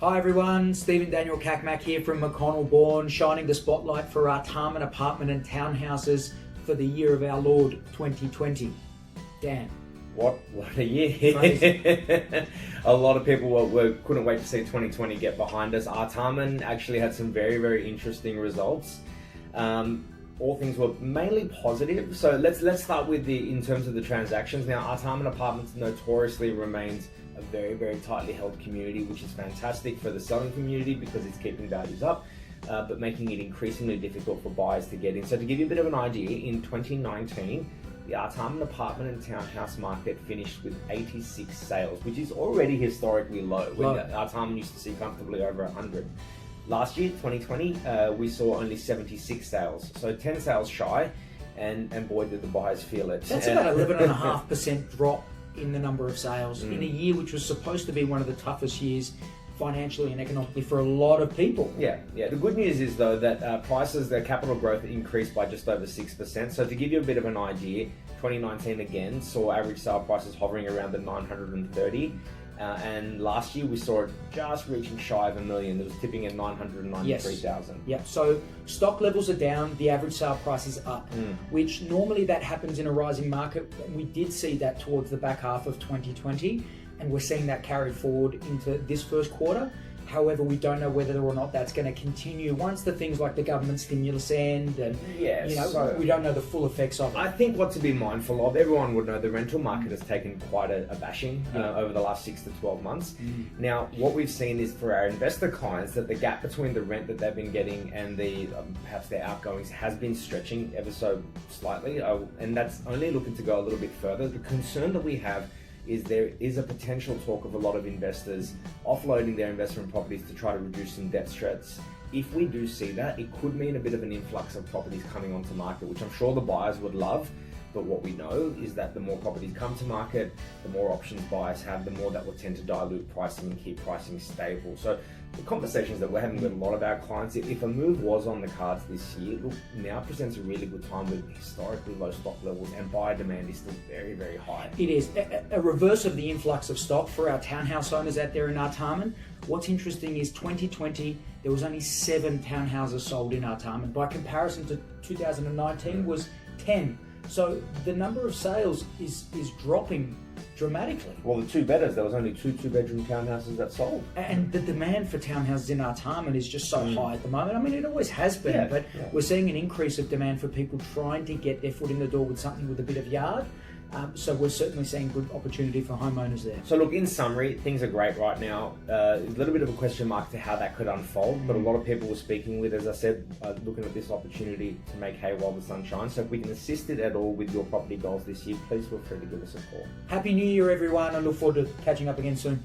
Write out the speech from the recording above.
Hi everyone, Stephen Daniel Kakmak here from McConnell Bourne, shining the spotlight for Artarmon apartment and townhouses for the year of our Lord 2020. Dan. What a year. A lot of people couldn't wait to see 2020 get behind us. Artarmon actually had some very, very interesting results. All things were mainly positive. So let's start with in terms of the transactions. Now, Artarmon Apartments notoriously remains a very, very tightly held community, which is fantastic for the selling community because it's keeping values up, but making it increasingly difficult for buyers to get in. So to give you a bit of an idea, in 2019, the Artarmon apartment and townhouse market finished with 86 sales, which is already historically low. When Artarmon used to see comfortably over 100. Last year, 2020, we saw only 76 sales, so 10 sales shy, and boy did the buyers feel it. That's about 11.5% drop in the number of sales in a year which was supposed to be one of the toughest years financially and economically for a lot of people. Yeah. The good news is though that the capital growth increased by just over 6%. So to give you a bit of an idea, 2019 again saw average sale prices hovering around the 930. And last year we saw it just reaching shy of $1 million. It was tipping at 993,000. Yeah. So stock levels are down, the average sale price is up, which normally that happens in a rising market. We did see that towards the back half of 2020, and we're seeing that carry forward into this first quarter. However, we don't know whether or not that's going to continue once the things like the government stimulus end, and we don't know the full effects of it. I think what to be mindful of, everyone would know the rental market has taken quite a bashing over the last 6 to 12 months. Now, what we've seen is for our investor clients that the gap between the rent that they've been getting and the perhaps their outgoings has been stretching ever so slightly, and that's only looking to go a little bit further. The concern that we have is there is a potential talk of a lot of investors offloading their investment properties to try to reduce some debt stress. If we do see that, it could mean a bit of an influx of properties coming onto market, which I'm sure the buyers would love. But what we know is that the more properties come to market, the more options buyers have, the more that will tend to dilute pricing and keep pricing stable. So the conversations that we're having with a lot of our clients, if a move was on the cards this year, look, now presents a really good time with historically low stock levels, and buyer demand is still very, very high. It is. A reverse of the influx of stock for our townhouse owners out there in Artarmon. What's interesting is 2020, there was only 7 townhouses sold in Artarmon. By comparison to 2019 was 10. So the number of sales is dropping dramatically. Well, the two-bedders, there was only 2 two-bedroom townhouses that sold. And the demand for townhouses in Artarmon is just so high at the moment. I mean, it always has been, but we're seeing an increase of demand for people trying to get their foot in the door with something with a bit of yard. So we're certainly seeing good opportunity for homeowners there. So look, in summary, things are great right now. A little bit of a question mark to how that could unfold, but a lot of people we're speaking with, as I said, looking at this opportunity to make hay while the sun shines. So if we can assist it at all with your property goals this year, please feel free to give us a call. Happy New Year, everyone. I look forward to catching up again soon.